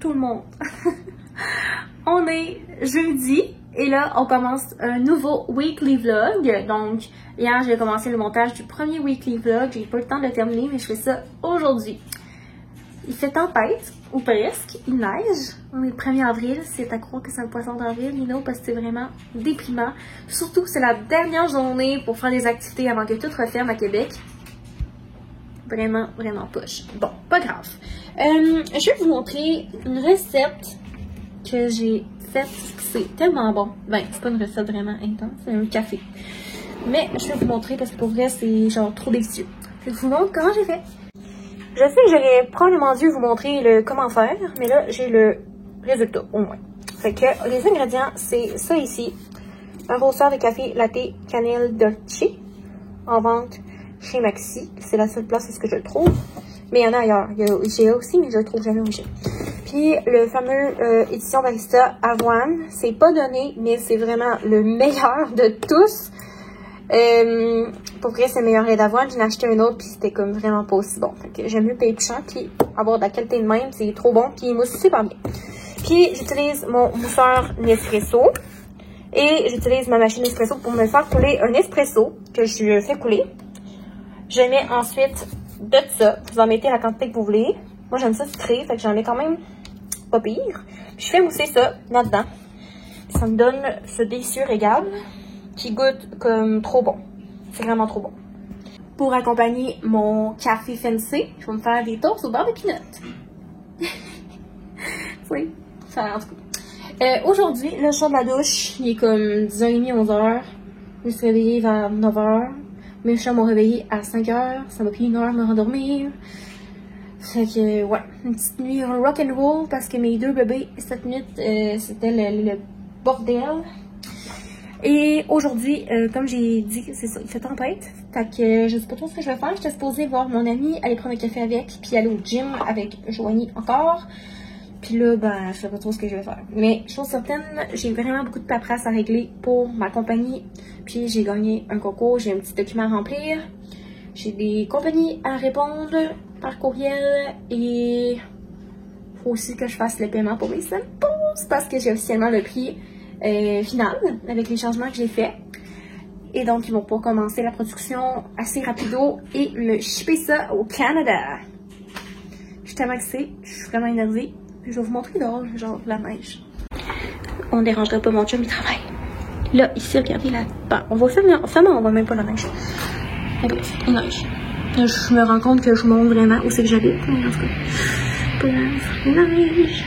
tout le monde. On est jeudi et là on commence un nouveau weekly vlog. Donc hier j'ai commencé le montage du premier weekly vlog, j'ai pas eu le temps de le terminer mais je fais ça aujourd'hui. Il fait tempête, ou presque, il neige. On est le 1er avril, c'est à croire que c'est un poisson d'avril, you know, parce que c'est vraiment déprimant. Surtout que c'est la dernière journée pour faire des activités avant que tout referme à Québec. Vraiment, vraiment poche. Bon, pas grave. Je vais vous montrer une recette que j'ai faite. C'est tellement bon. Ben, c'est pas une recette vraiment intense, c'est un café. Mais je vais vous montrer parce que pour vrai, c'est genre trop délicieux. Je vous montre comment j'ai fait. Je sais que j'aurais probablement dû vous montrer le comment faire, mais là, j'ai le résultat, au moins. Fait que les ingrédients, c'est ça ici. Un rosseur de café latte cannelle dolce, en vente chez Maxi. C'est la seule place où est-ce que je le trouve. Mais il y en a ailleurs. Il y a IGA aussi, mais je le trouve jamais au IGA. Puis le fameux édition barista avoine. C'est pas donné, mais c'est vraiment le meilleur de tous. Pour vrai, c'est le meilleur lait d'avoine. J'en ai acheté un autre, puis c'était comme vraiment pas aussi bon. Fait que j'aime mieux payer plus cher, puis avoir de la qualité de même, c'est trop bon, puis il mousse super bien. Puis j'utilise mon mousseur Nespresso. Et j'utilise ma machine Nespresso pour me faire couler un espresso que je fais couler. Je mets ensuite de ça. Vous en mettez la quantité que vous voulez. Moi, j'aime ça sucré, fait que j'en mets quand même pas pire. Puis je fais mousser ça là-dedans. Ça me donne ce délicieux régal qui goûte comme trop bon. C'est vraiment trop bon. Pour accompagner mon café fancy, je vais me faire des toasts au beurre de pinot. Oui, ça en tout cas. Aujourd'hui, le sort de la douche, il est comme 10h30, 11h. Je me suis réveillée vers 9h. Mes chats m'ont réveillée à 5h. Ça m'a pris 1 heure à me rendormir. Fait que, ouais, une petite nuit rock'n'roll parce que mes 2 bébés, cette nuit, c'était le bordel. Et aujourd'hui, comme j'ai dit, c'est ça, il fait tempête. Fait que je sais pas trop ce que je vais faire. J'étais supposée voir mon ami, aller prendre un café avec, puis aller au gym avec Joanie encore. Puis là, ben, je sais pas trop ce que je vais faire. Mais chose certaine, j'ai vraiment beaucoup de paperasse à régler pour ma compagnie. Puis j'ai gagné un concours, j'ai un petit document à remplir. J'ai des compagnies à répondre par courriel. Et faut aussi que je fasse le paiement pour mes samples parce que j'ai officiellement le prix final avec les changements que j'ai faits. Et donc, ils vont pouvoir commencer la production assez rapido et me shipper ça au Canada. Je suis tellement excitée, je suis vraiment énervée. Je vais vous montrer dehors, genre la neige. On dérangera pas mon chum, il travaille. Là, ici, regardez là. Bah, on va faire, finalement, on va même pas la neige. Mais bref, il neige. Je me rends compte que je monte vraiment où c'est que j'habite. En tout cas, bref, il neige.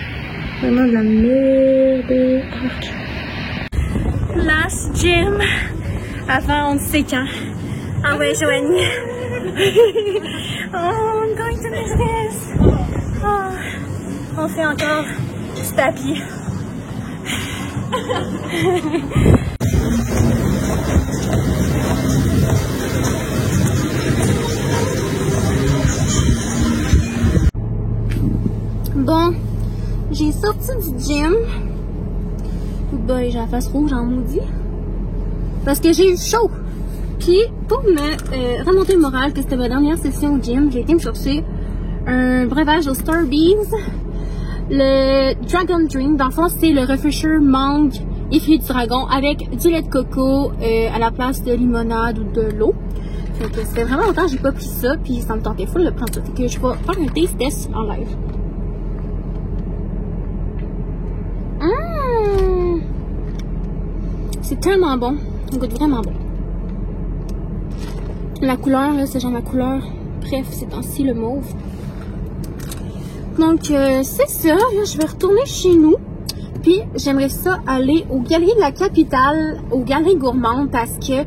Vraiment de la merde. Last gym avant on ne sait quand. Ah ouais, Joanie. Oh, I'm going to miss this. Oh, on fait encore du tapis. Bon, j'ai sorti du gym. Ben, j'ai la face rouge en maudit. Parce que j'ai eu chaud. Puis, pour me remonter le moral, que c'était ma dernière session au gym, j'ai été me chercher un breuvage au Starbees. Le Dragon Drink. Dans le fond, c'est le refresher mangue et fruits du dragon avec du lait de coco à la place de limonade ou de l'eau. Fait que c'était vraiment longtemps que j'ai pas pris ça. Puis, ça me tentait full de prendre ça. Fait que je vais faire un taste test en live. C'est tellement bon. Ça goûte vraiment bon. La couleur, là, c'est genre ma couleur. Bref, c'est ainsi le mauve. Donc, c'est ça. Là, je vais retourner chez nous. Puis, j'aimerais ça aller aux Galeries de la Capitale, aux Galeries Gourmandes, parce que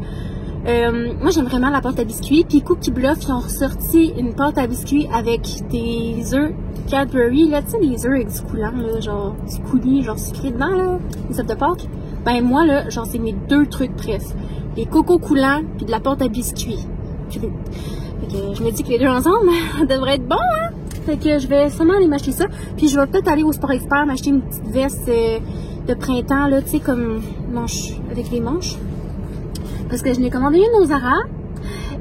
moi, j'aime vraiment la pâte à biscuits. Puis, Cookie Bluff, ils ont ressorti une pâte à biscuits avec des œufs Cadbury. Là, tu sais, les œufs avec du coulant, là, genre du coulis, genre sucré dedans, là, les œufs de Pâques. Ben, moi, là, genre, c'est mes 2 trucs presque. Les cocos coulants, puis de la pâte à biscuits. Fait que je me dis que les 2 ensemble, ça devrait être bon, hein? Fait que je vais sûrement aller m'acheter ça. Puis je vais peut-être aller au Sport Expert m'acheter une petite veste de printemps, là, tu sais, comme manche, avec les manches. Parce que je l'ai commandé une aux Zara.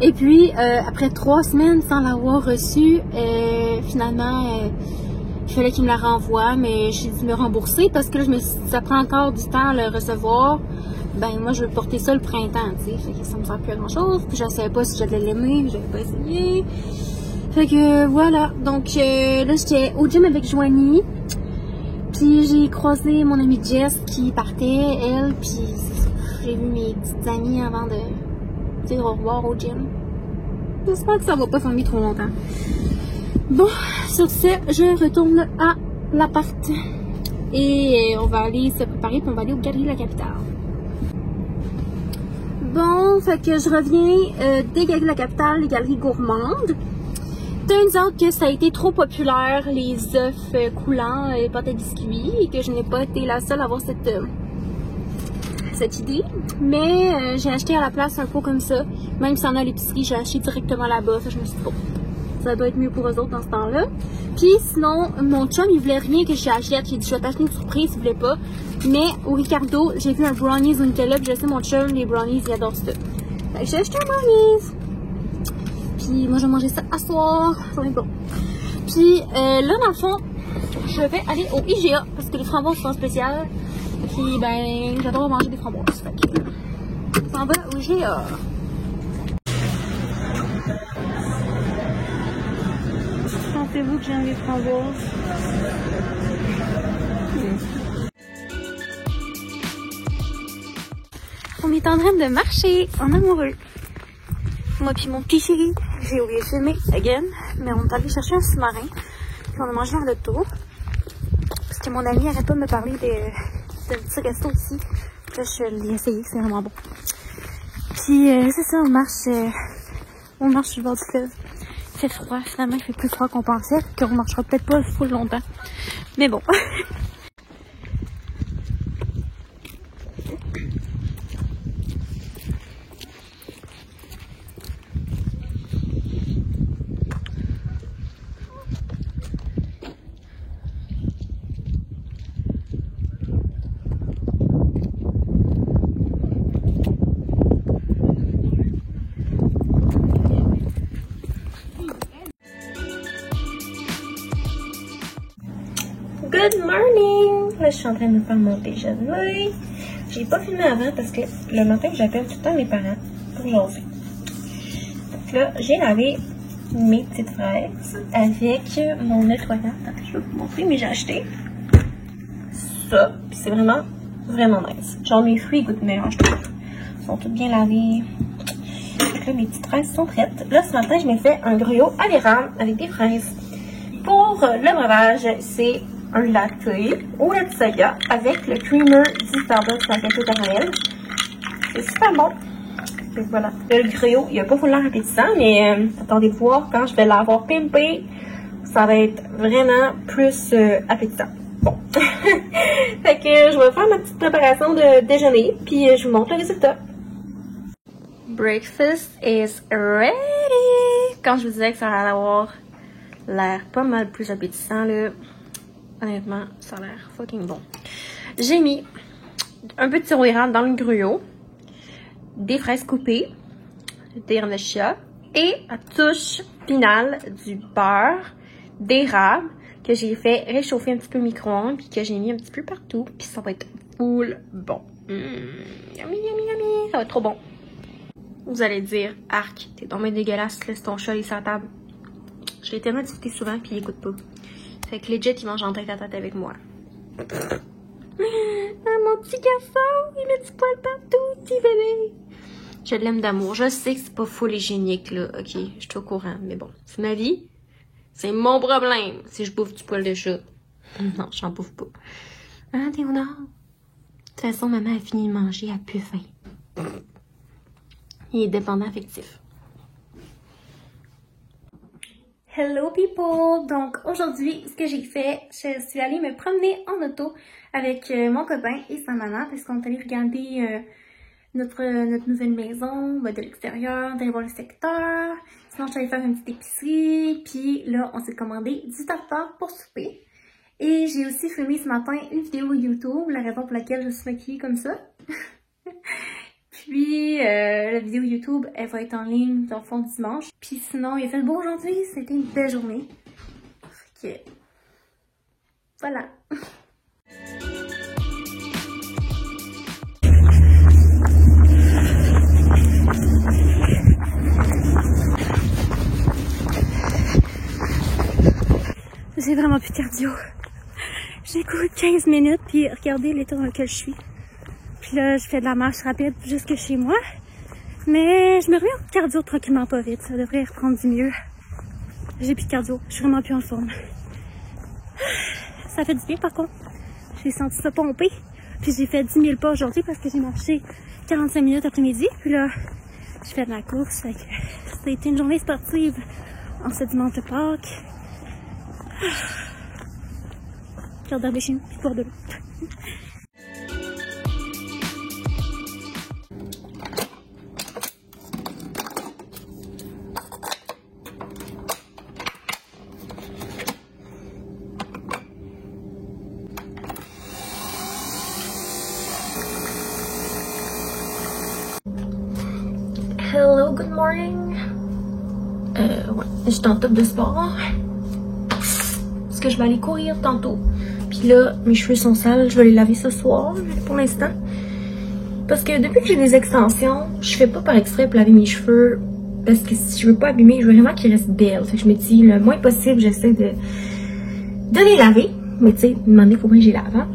Et puis, après 3 semaines sans l'avoir reçue, finalement, Il fallait qu'il me la renvoie, mais j'ai dû me rembourser parce que là, ça prend encore du temps à le recevoir. Ben, moi, je veux porter ça le printemps, tu sais. Fait que ça me sert plus à grand-chose. Puis je savais pas si j'allais l'aimer, j'avais pas essayé. Fait que voilà. Donc là, j'étais au gym avec Joanie. Puis j'ai croisé mon amie Jess qui partait, elle. Puis j'ai vu mes petites amies avant de dire au revoir au gym. J'espère que ça va pas fermer trop longtemps. Bon, sur ce, je retourne à l'appart. Et on va aller se préparer puis on va aller aux Galeries de la Capitale. Bon, fait que je reviens des Galeries de la Capitale, les galeries gourmandes. Turns out que ça a été trop populaire, les œufs coulants et pâte à biscuits, et que je n'ai pas été la seule à avoir cette idée. Mais j'ai acheté à la place un pot comme ça. Même si on a à l'épicerie, j'ai acheté directement là-bas. Je me suis dit, bon, ça doit être mieux pour eux autres dans ce temps-là. Puis sinon, mon chum, il voulait rien que j'achète. J'ai dit, je vais t'acheter une surprise, il voulait pas. Mais au Ricardo, j'ai vu un brownies au Nutella, puis je sais, mon chum, les brownies, il adore ça. Fait que j'ai acheté un brownies. Puis moi, je vais manger ça à soir. Ça va être bon. Puis là, dans le fond, je vais aller au IGA parce que les framboises sont spéciales. Puis ben, j'adore manger des framboises. Fait que on s'en va au IGA. Pensez-vous que j'aime les framboises? On est en train de marcher en amoureux. Moi puis mon petit chéri, j'ai oublié de filmer, again, mais on est allé chercher un sous-marin, puis on a mangé dans l'auto, parce que mon ami arrête pas de me parler de petit resto ici, là je l'ai essayé, c'est vraiment bon. Puis c'est ça, on marche sur le bord du fleuve, il fait froid, finalement il fait plus froid qu'on pensait, qu'on marchera peut-être pas full longtemps, mais bon. Good morning! Là, je suis en train de faire mon déjeuner. J'ai pas filmé avant parce que le matin, j'appelle tout le temps mes parents pour jaser. Donc là, j'ai lavé mes petites fraises avec mon nettoyant. Attends, je vais vous montrer, mais j'ai acheté ça. Puis c'est vraiment nice. Genre, mes fruits goûtent meilleur, je trouve. Ils sont tous bien lavés. Donc là, mes petites fraises sont prêtes. Là, ce matin, je m'ai fait un gruau à l'érable avec des fraises. Pour le breuvage, c'est un latte au lait de soya avec le creamer du Starbucks en café caramel. C'est super bon. Et voilà. Le gruau, il n'a pas l'air appétissant, mais attendez de voir quand je vais l'avoir pimpé. Ça va être vraiment plus appétissant. Bon. Fait que je vais faire ma petite préparation de déjeuner, puis je vous montre le résultat. Breakfast is ready! Quand je vous disais que ça allait avoir l'air pas mal plus appétissant, là, honnêtement, ça a l'air fucking bon. J'ai mis un peu de sirop d'érable dans le gruau, des fraises coupées, des graines de chia et la touche finale du beurre d'érable que j'ai fait réchauffer un petit peu au micro-ondes puis que j'ai mis un petit peu partout. Puis ça va être full bon. Yummy, yummy, yummy. Ça va être trop bon. Vous allez dire, arc, t'es tombé dégueulasse, laisse ton chat aller sur la table. Je l'ai tellement discuté souvent puis il écoute pas. Fait que legit, il mange en tête à tête avec moi. Ah, mon petit garçon, il met du poil partout, petit bébé. Je l'aime d'amour. Je sais que c'est pas full hygiénique, là. Ok, je suis au courant. Mais bon, c'est ma vie. C'est mon problème si je bouffe du poil de chat. Non, j'en bouffe pas. Hein, Théodore? De toute façon, maman a fini de manger, elle a plus faim. Il est dépendant affectif. Hello people! Donc aujourd'hui, ce que j'ai fait, je suis allée me promener en auto avec mon copain et sa maman parce qu'on est allé regarder notre nouvelle maison de l'extérieur, d'aller voir le secteur. Sinon, je suis allée faire une petite épicerie. Puis là, on s'est commandé du tartare pour souper. Et j'ai aussi filmé ce matin une vidéo YouTube, la raison pour laquelle je suis maquillée comme ça. Puis, la vidéo YouTube, elle va être en ligne dans le fond dimanche. Puis sinon, il a fait beau aujourd'hui, c'était une belle journée. Fait que, Voilà. J'ai vraiment plus de cardio. J'ai couru 15 minutes, puis regardez l'état dans lequel je suis. Puis là, je fais de la marche rapide jusque chez moi. Mais je me remets au cardio tranquillement, pas vite. Ça devrait reprendre du mieux. J'ai plus de cardio. Je suis vraiment plus en forme. Ça fait du bien, par contre. J'ai senti ça pomper. Puis j'ai fait 10 000 pas aujourd'hui parce que j'ai marché 45 minutes après-midi. Puis là, je fais de la course. Fait que ça a été une journée sportive en ce dimanche de Pâques. Regarde chez nous, puis boire de l'eau. Hello, good morning. Ouais, j'étais en top de sport. Parce que je vais aller courir tantôt. Puis là, mes cheveux sont sales, je vais les laver ce soir, pour l'instant. Parce que depuis que j'ai des extensions, je fais pas par exprès pour laver mes cheveux. Parce que si je veux pas abîmer, je veux vraiment qu'ils restent belles. Fait que je me dis, le moins possible, j'essaie de les laver. Mais tu sais, demander faut bien que je les lave, hein.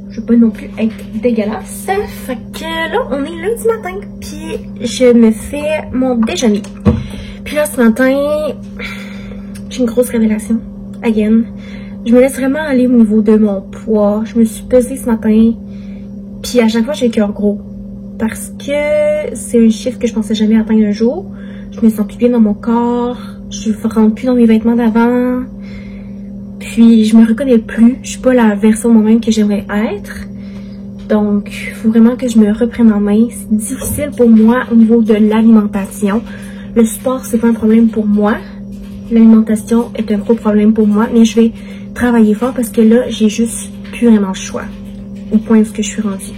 Je veux pas non plus être dégueulasse. Fait que là, on est lundi matin. Puis je me fais mon déjeuner. Puis là, ce matin, j'ai une grosse révélation. Again. Je me laisse vraiment aller au niveau de mon poids. Je me suis pesée ce matin. Puis à chaque fois, j'ai le cœur gros. Parce que c'est un chiffre que je pensais jamais atteindre un jour. Je me sens plus bien dans mon corps. Je ne rentre plus dans mes vêtements d'avant. Puis je me reconnais plus. Je suis pas la version moi-même que j'aimerais être. Donc, il faut vraiment que je me reprenne en main. C'est difficile pour moi au niveau de l'alimentation. Le sport, c'est pas un problème pour moi. L'alimentation est un gros problème pour moi. Mais je vais travailler fort parce que là, j'ai juste plus vraiment le choix. Au point où je suis rendue.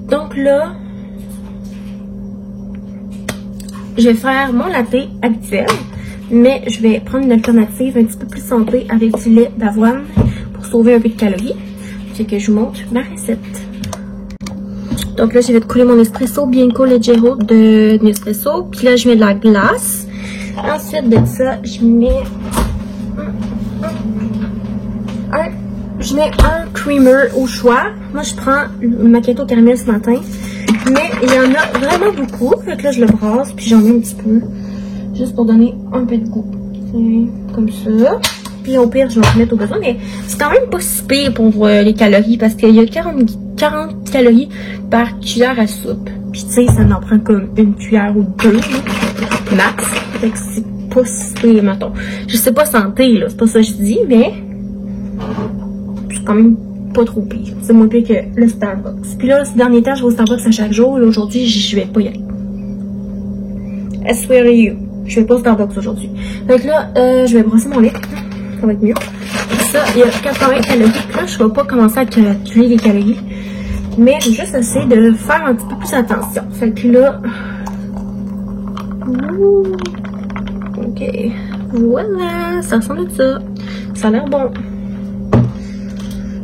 Donc là, je vais faire mon latte habituel. Mais je vais prendre une alternative un petit peu plus santé avec du lait d'avoine pour sauver un peu de calories. Fait que je vous montre ma recette. Donc là, je vais couler mon espresso Bianco Leggero de Nespresso. Puis là, je mets de la glace. Ensuite de ça, je mets un creamer au choix. Moi, je prends le macchiato caramel ce matin. Mais il y en a vraiment beaucoup. Fait que là, je le brasse puis j'en mets un petit peu. Juste pour donner un peu de goût. Comme ça. Puis au pire, je vais en remettre au besoin. Mais c'est quand même pas si pire pour les calories. Parce qu'il y a 40 calories par cuillère à soupe. Puis tu sais, ça en prend comme une cuillère ou deux. Max. Fait que c'est pas si pire, mettons. Je sais pas santé, là. C'est pas ça que je dis. Mais c'est quand même pas trop pire. C'est moins pire que le Starbucks. Puis là, ces derniers temps, je vais au Starbucks à chaque jour. Aujourd'hui, je vais pas y aller. I swear to you. Je vais pas au Starbucks aujourd'hui. Donc là, je vais brosser mon lait. Ça va être mieux. Ça, il y a 80 calories. Là, je vais pas commencer à calculer les calories. Mais je vais juste essayer de faire un petit peu plus attention. Fait que là... Ok. Voilà. Ça ressemble à ça. Ça a l'air bon.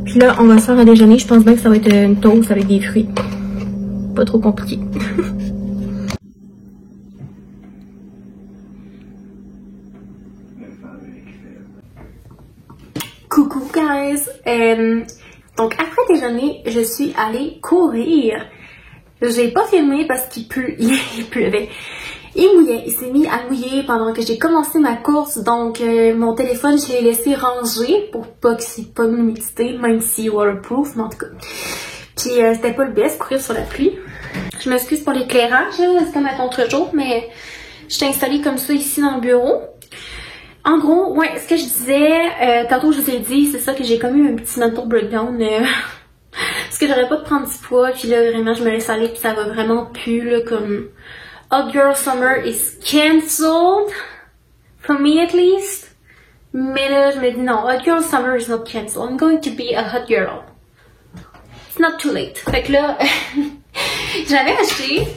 Puis là, on va se faire un déjeuner. Je pense bien que ça va être une toast avec des fruits. Pas trop compliqué. Coucou guys! Donc après déjeuner, je suis allée courir. J'ai pas filmé parce qu'il pleuvait. Il mouillait. Il s'est mis à mouiller pendant que j'ai commencé ma course. Donc mon téléphone, je l'ai laissé ranger pour pas que c'est pas l'humidité, même si waterproof, mais en tout cas. Puis c'était pas le best, courir sur la pluie. Je m'excuse pour l'éclairage, c'est comme à contre-jour, mais je t'ai installée comme ça ici dans le bureau. En gros, ouais, ce que je disais, tantôt je vous ai dit, c'est ça que j'ai comme eu un petit mental breakdown. Parce que j'aurais pas de prendre du poids, puis là vraiment je me laisse aller, puis ça va vraiment plus, là, comme Hot Girl Summer is cancelled, for me at least. Mais là je me dis non, Hot Girl Summer is not cancelled, I'm going to be a hot girl. It's not too late. Fait que là, j'avais acheté,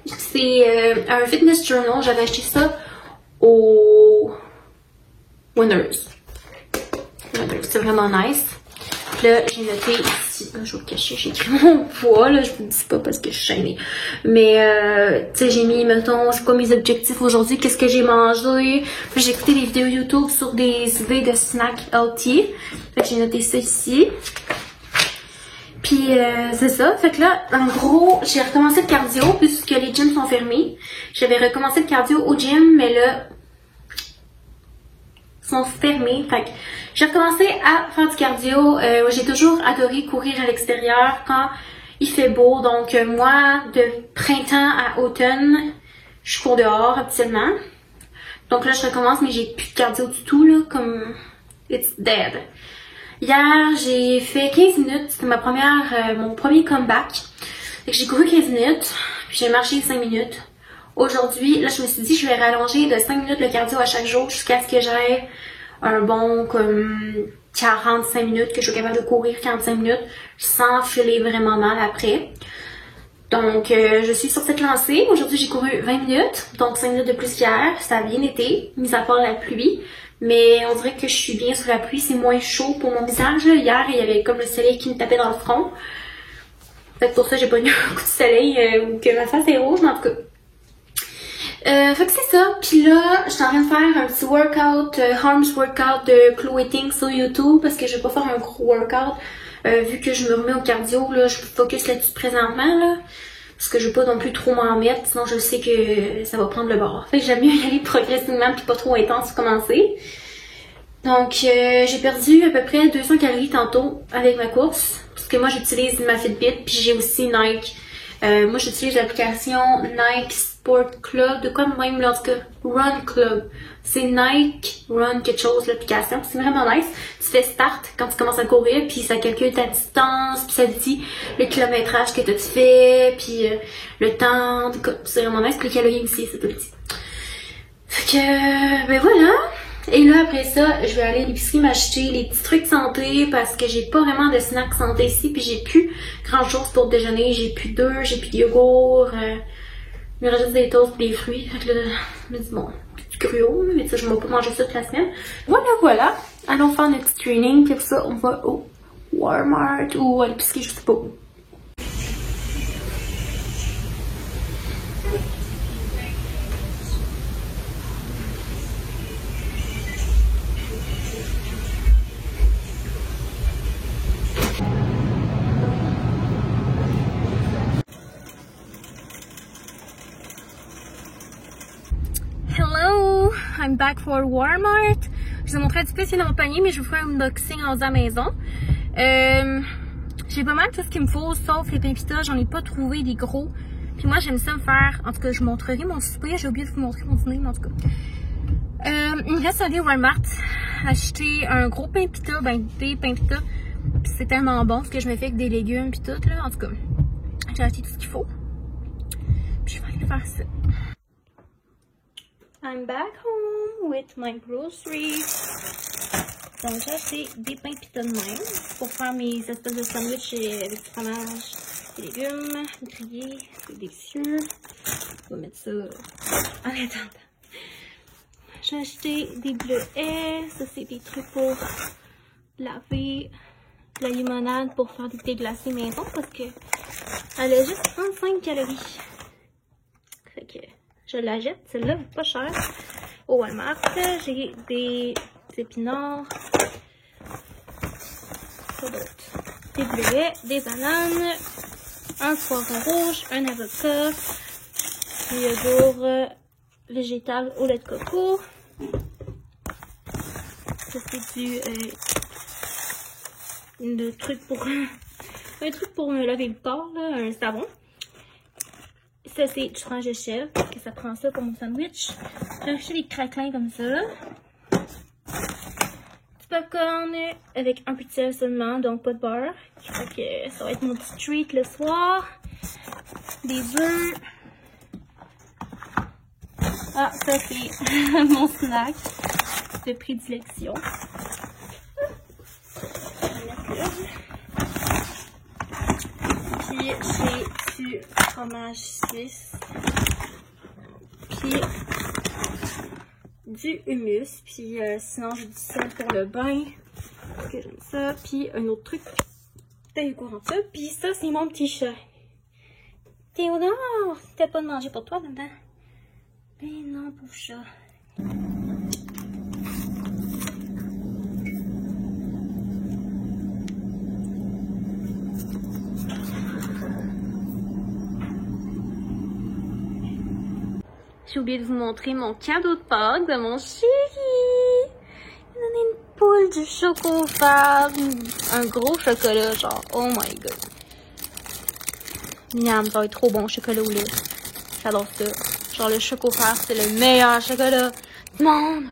c'est un fitness journal, j'avais acheté ça au... Winners. C'est vraiment nice. Puis là, j'ai noté ici, là, je vais vous cacher, j'ai écrit mon poids, là, je vous le dis pas parce que je suis gênée. Mais, tu sais, j'ai mis, mettons, c'est quoi mes objectifs aujourd'hui, qu'est-ce que j'ai mangé. Puis j'ai écouté des vidéos YouTube sur des idées de snacks healthy. Fait que j'ai noté ça ici. Puis, c'est ça. Fait que là, en gros, j'ai recommencé le cardio puisque les gyms sont fermés. J'avais recommencé le cardio au gym, mais là, sont fermés. Fait que j'ai recommencé à faire du cardio. J'ai toujours adoré courir à l'extérieur quand il fait beau. Donc moi, de printemps à automne, je cours dehors habituellement. Donc là, je recommence, mais j'ai plus de cardio du tout, là, comme it's dead. Hier, j'ai fait 15 minutes. C'était mon premier comeback. Fait que j'ai couru 15 minutes, puis j'ai marché 5 minutes. Aujourd'hui, là, je me suis dit, je vais rallonger de 5 minutes le cardio à chaque jour jusqu'à ce que j'aie un bon, comme, 45 minutes, que je sois capable de courir 45 minutes sans filer vraiment mal après. Donc, je suis sur cette lancée. Aujourd'hui, j'ai couru 20 minutes, donc 5 minutes de plus qu'hier. Ça a bien été, mis à part la pluie. Mais on dirait que je suis bien sous la pluie. C'est moins chaud pour mon visage. Hier, il y avait comme le soleil qui me tapait dans le front. Fait que pour ça, j'ai pas eu un coup de soleil ou que ma face est rouge, mais en tout cas. Fait que c'est ça. Puis là, je suis en train de faire un petit workout, arms workout de Chloé Ting sur YouTube parce que je vais pas faire un gros workout. Vu que je me remets au cardio, là, je focus là-dessus présentement, là. Parce que je veux pas non plus trop m'en mettre, sinon je sais que ça va prendre le bord. Fait que j'aime mieux y aller progressivement puis pas trop intense pour commencer. Donc, j'ai perdu à peu près 200 calories tantôt avec ma course. Parce que moi, j'utilise ma Fitbit puis j'ai aussi Nike. Moi, j'utilise l'application Nike Sport Club, de quoi même, là, en tout cas, Run Club. C'est Nike Run quelque chose, l'application. C'est vraiment nice. Tu fais start quand tu commences à courir, puis ça calcule ta distance, puis ça te dit le kilométrage que tu fais, puis le temps. C'est vraiment nice. Puis les calories aussi, ça te le dit. Fait que, ben voilà. Et là, après ça, je vais aller à l'épicerie m'acheter les petits trucs santé parce que j'ai pas vraiment de snacks santé ici, puis j'ai plus grand chose pour déjeuner. J'ai plus d'œufs, j'ai plus de yogourt, il me reste juste des toasts et des fruits. Fait que là, je me dis bon, du gruau, mais ça, je ne vais pas manger ça toute la semaine. Voilà. Allons faire notre petit training, puis ça, on va au Walmart ou à l'épicerie, je sais pas où. Hello, I'm back for Walmart. Je vous ai montré un petit peu ce dans mon panier, mais je vous ferai un unboxing rendu à la maison. J'ai pas mal tout ce qu'il me faut, sauf les pains pita. J'en ai pas trouvé des gros. Puis moi, j'aime ça me faire. En tout cas, je vous montrerai mon souper. J'ai oublié de vous montrer mon dîner, mais en tout cas. Il me reste à aller au Walmart acheter un gros pain pita, ben des pains pita. Puis c'est tellement bon ce que je me fais avec des légumes puis tout là. En tout cas, j'ai acheté tout ce qu'il faut. Puis je vais aller faire ça. I'm back home with my groceries. Donc j'ai acheté des pains pita de même pour faire mes espèces de sandwichs avec du fromage, des légumes grillés, c'est délicieux. On va mettre ça en attendant. J'ai acheté des bleuets, ça c'est des trucs pour laver, de la limonade pour faire des thés glacés maison parce que elle a juste 35 calories. Fait que je la jette, celle-là, pas cher. Au Walmart, j'ai des épinards, des bleuets, des bananes, un poivron rouge, un avocat, du yogourt végétal au lait de coco. Ça c'est un truc pour me laver le corps, là, un savon. Ça c'est du fromage de chèvre, parce que ça prend ça pour mon sandwich. J'ai acheté des craquelins comme ça. Du popcorn avec un peu de sel seulement, donc pas de beurre. Fait que ça va être mon petit treat le soir. Des œufs. Ah, ça c'est mon snack de prédilection. Puis j'ai du fromage suisse. Puis du hummus. Puis sinon j'ai du sel pour le bain. que j'aime ça. Puis un autre truc, t'as courant ça. Puis ça, c'est mon petit chat. Théodore, t'as pas de manger pour toi dedans? Ben non, pauvre chat. J'ai oublié de vous montrer mon cadeau de Pâques de mon chéri. Il m'a donné une poule du chocolat, un gros chocolat, genre, oh my god. Miam, ça va être trop bon, chocolat au lait. J'adore ça. Genre, le chocolat, c'est le meilleur chocolat du monde.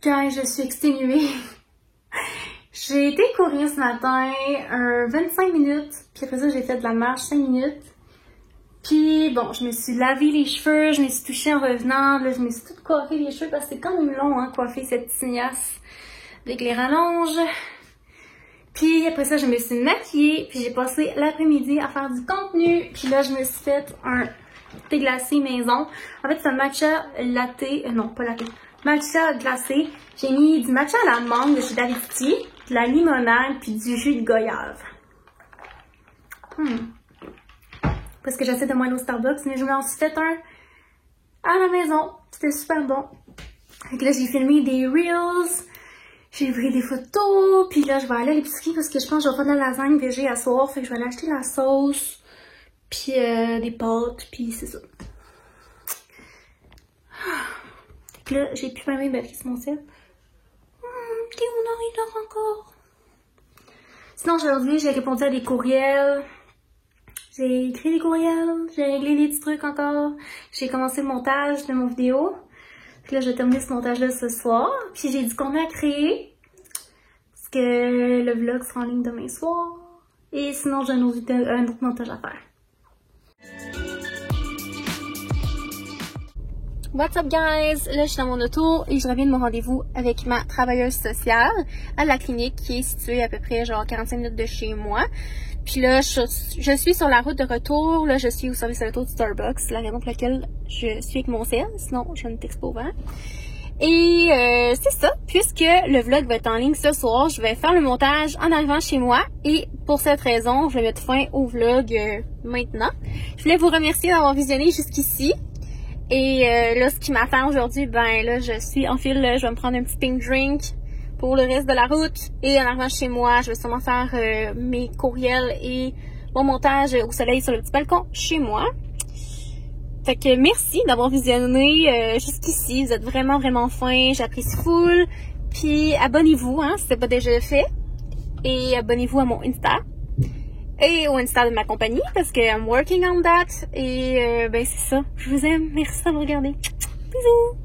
Guys, je suis exténuée. J'ai été courir ce matin 25 minutes, puis après ça j'ai fait de la marche 5 minutes. Puis bon, je me suis lavé les cheveux, je me suis touchée en revenant, là je me suis toute coiffée les cheveux parce que c'est quand même long hein, coiffer cette tignasse avec les rallonges. Puis après ça je me suis maquillée, puis j'ai passé l'après-midi à faire du contenu, puis là je me suis fait un thé glacé maison. En fait c'est un matcha latte, non pas latte, matcha glacé. J'ai mis du matcha à la mangue de chez Daviti, de la limonade, puis du jus de goyave. Parce que j'essaie de moins aller au Starbucks, mais je m'en suis fait un à la maison. C'était super bon. Donc là, j'ai filmé des reels, j'ai pris des photos, puis là, je vais aller à l'épicerie parce que je pense que je vais faire de la lasagne végé à soir. Fait que je vais aller acheter la sauce, puis des pâtes, puis c'est ça. Fait que là, j'ai plus vraiment battu sur mon sel. Théodore, il dort encore. Sinon, aujourd'hui, j'ai répondu à des courriels. J'ai écrit des courriels. J'ai réglé des petits trucs encore. J'ai commencé le montage de mon vidéo. Puis là, je vais terminer ce montage-là ce soir. Puis j'ai du contenu à créer. Parce que le vlog sera en ligne demain soir. Et sinon, j'ai un autre montage à faire. What's up guys? Là je suis dans mon auto et je reviens de mon rendez-vous avec ma travailleuse sociale à la clinique qui est située à peu près genre 45 minutes de chez moi. Puis là je suis sur la route de retour, là je suis au service à l'auto de Starbucks, c'est la raison pour laquelle je suis avec mon cell, sinon je ne texte pas au vent. Et c'est ça, puisque le vlog va être en ligne ce soir, je vais faire le montage en arrivant chez moi et pour cette raison je vais mettre fin au vlog maintenant. Je voulais vous remercier d'avoir visionné jusqu'ici. Et là, ce qui m'attend aujourd'hui, ben là, je suis en file, je vais me prendre un petit pink drink pour le reste de la route. Et en arrivant chez moi, je vais sûrement faire mes courriels et mon montage au soleil sur le petit balcon chez moi. Fait que merci d'avoir visionné jusqu'ici. Vous êtes vraiment, vraiment fins. J'apprécie full. Puis abonnez-vous, hein, si c'est pas déjà fait. Et abonnez-vous à mon Insta. Et au Insta de ma compagnie parce que I'm working on that. Et ben c'est ça. Je vous aime. Merci d'avoir regardé. Bisous!